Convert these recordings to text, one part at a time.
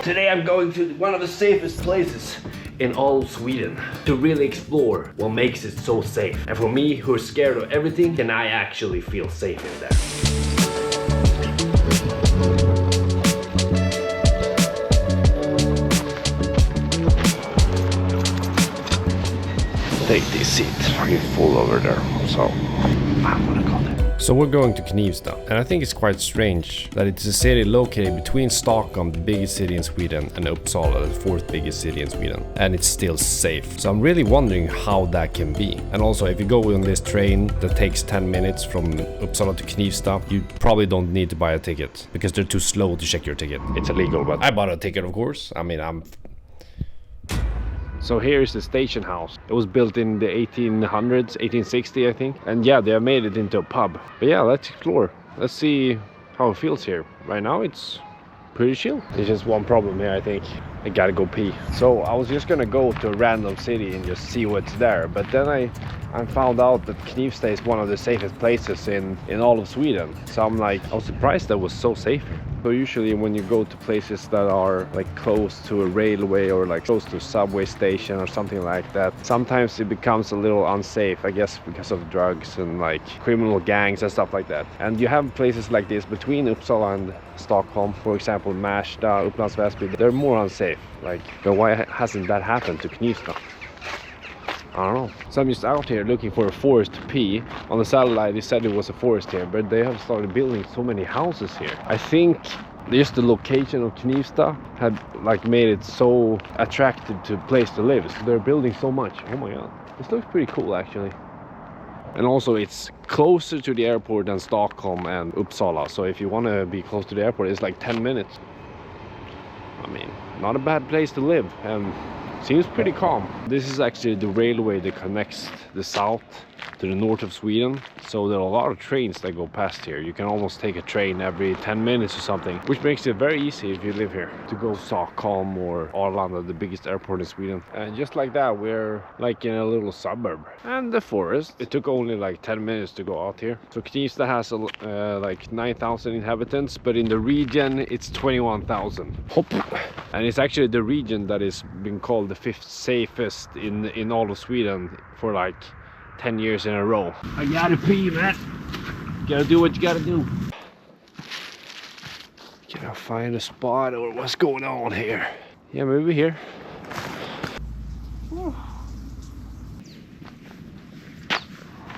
Today I'm going to one of the safest places in all Sweden to really explore what makes it so safe. And for me, who's scared of everything, can I actually feel safe in there? Take this seat, you fall over there, so I'm gonna go there. So we're going to Knivsta, and I think it's quite strange that it's a city located between Stockholm, the biggest city in Sweden, and Uppsala, the fourth biggest city in Sweden, and it's still safe. So I'm really wondering how that can be. And also, if you go on this train that takes 10 minutes from Uppsala to Knivsta, you probably don't need to buy a ticket because they're too slow to check your ticket. It's illegal, but I bought a ticket, of course. I mean, So here is the station house. It was built in the 1800s, 1860 I think. And yeah, they have made it into a pub. But yeah, let's explore. Let's see how it feels here. Right now it's pretty chill. There's just one problem here, I think. I gotta go pee. So I was just gonna go to a random city and just see what's there. But then I found out that Knivsta is one of the safest places in all of Sweden. So I'm like, I was surprised that it was so safe here. So usually when you go to places that are like close to a railway or like close to a subway station or something like that, sometimes it becomes a little unsafe, I guess because of drugs and like criminal gangs and stuff like that. And you have places like this between Uppsala and Stockholm, for example Märsta, Upplands Väsby, they're more unsafe. Like, but why hasn't that happened to Knivsta? I don't know. So I'm just out here looking for a forest to pee. On the satellite it said it was a forest here, but they have started building so many houses here. I think just the location of Knivsta had like made it so attractive to a place to live. So they're building so much. Oh my god. This looks pretty cool actually. And also it's closer to the airport than Stockholm and Uppsala. So if you want to be close to the airport, it's like 10 minutes. I mean, not a bad place to live. And seems pretty calm. This is actually the railway that connects the south to the north of Sweden. So there are a lot of trains that go past here. You can almost take a train every 10 minutes or something, which makes it very easy if you live here to go to Stockholm or Arlanda, the biggest airport in Sweden. And just like that, we're like in a little suburb. And the forest, it took only like 10 minutes to go out here. So Knivsta has like 9,000 inhabitants, but in the region it's 21,000. Hop. And it's actually the region that is being called the fifth safest in all of Sweden for like 10 years in a row. I gotta pee, man. Gotta do what you gotta do. Gotta find a spot or what's going on here. Yeah, maybe here.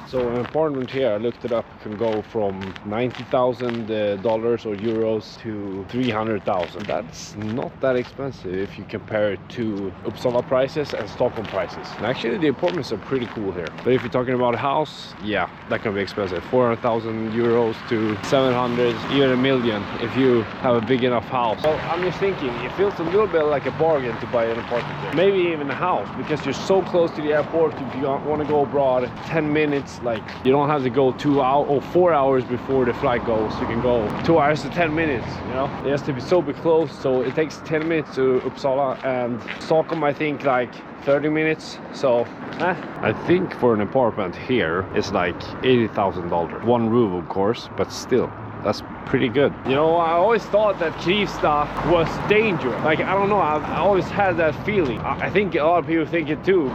So an apartment here, I looked it up, can go from $90,000 or euros to 300,000. That's not that expensive if you compare it to Uppsala prices and Stockholm prices. And actually the apartments are pretty cool here. But if you're talking about a house, yeah, that can be expensive. 400,000 euros to 700, even $1 million if you have a big enough house. So I'm just thinking, it feels a little bit like a bargain to buy an apartment here. Maybe even a house, because you're so close to the airport. If you want to go abroad, 10 minutes, like you don't have to go 2 hours or 4 hours before the flight goes. You can go 2 hours to 10 minutes, you know. It has to be so close, so it takes 10 minutes to Uppsala, and Stockholm I think like 30 minutes. So I think for an apartment here it's like $80,000. One room of course, but still that's pretty good. You know, I always thought that Knivsta was dangerous. Like, I don't know, I always had that feeling. I think a lot of people think it too.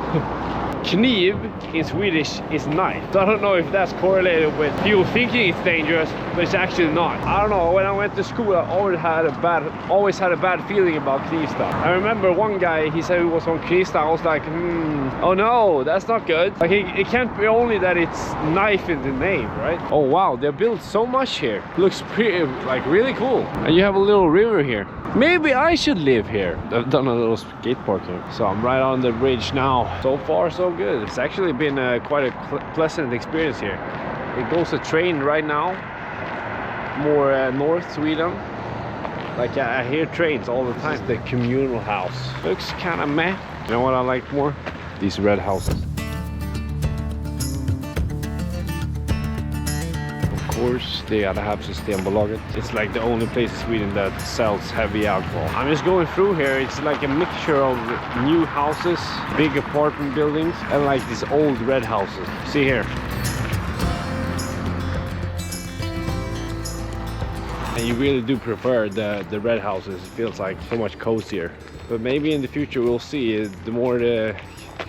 Kniv in Swedish is knife. So I don't know if that's correlated with people thinking it's dangerous, but it's actually not. I don't know, when I went to school I always had a bad feeling about Knivsta. I remember one guy, he said he was from Knivsta. I was like, oh no, that's not good. Like it can't be only that it's knife in the name, right? Oh wow, they built so much here. Looks pretty, like really cool. And you have a little river here. Maybe I should live here. I've done a little skate park here. So I'm right on the bridge now. So far so good. It's actually been quite a pleasant experience here. It goes a train right now, more North Sweden. Like I hear trains all the time. It's the communal house. Looks kind of meh. You know what I like more? These red houses. Of course, they gotta have Systembolaget. It's like the only place in Sweden that sells heavy alcohol. I'm just going through here. It's like a mixture of new houses, big apartment buildings, and like these old red houses. See here. And you really do prefer the red houses. It feels like so much cozier. But maybe in the future we'll see. The more the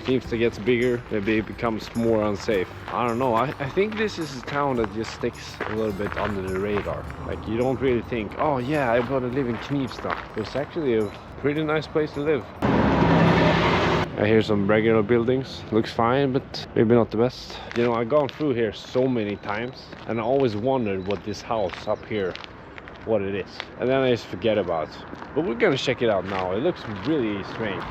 Knivsta gets bigger, maybe it becomes more unsafe. I don't know. I think this is a town that just sticks a little bit under the radar. Like you don't really think, oh yeah, I want to live in Knivsta. It's actually a pretty nice place to live. I hear some regular buildings. Looks fine, but maybe not the best. You know, I've gone through here so many times and I always wondered what this house up here, what it is. And then I just forget about it. But we're gonna check it out now. It looks really strange.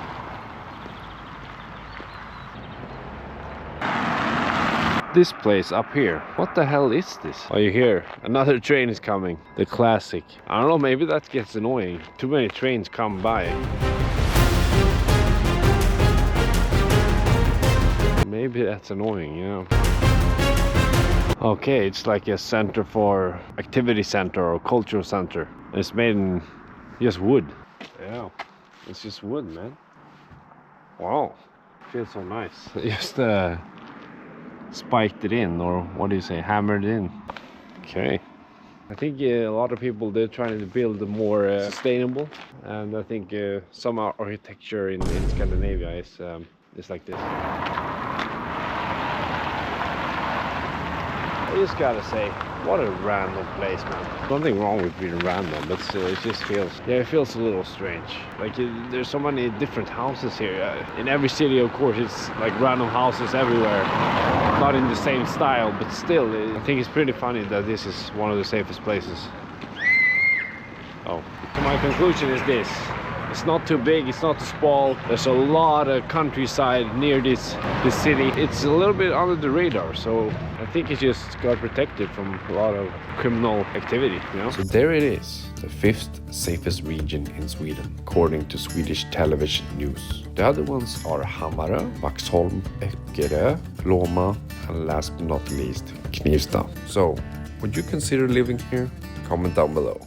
This place up here, what the hell is this? Oh, you hear another train is coming, the classic. I don't know, maybe that gets annoying. Too many trains come by. Maybe that's annoying, you know. Okay, it's like a center for activity center or cultural center. It's made in just wood. Yeah, it's just wood, man. Wow, feels so nice. Just spiked it in, or what do you say, hammered it in. Okay. I think a lot of people, they're trying to build a more sustainable, and I think some architecture in Scandinavia is like this. I just gotta say, what a random place, man. Nothing wrong with being random, but it just feels, yeah, it feels a little strange. Like there's so many different houses here. In every city, of course, it's like random houses everywhere. Not in the same style, but still, I think it's pretty funny that this is one of the safest places. Oh. So my conclusion is this. It's not too big, it's not too small. There's a lot of countryside near this city. It's a little bit under the radar, so I think it's just got protected from a lot of criminal activity, you know? So there it is, the 5th safest region in Sweden, according to Swedish television news. The other ones are Hammarö, Vaxholm, Eckerö, Loma, and last but not least, Knivsta. So, would you consider living here? Comment down below.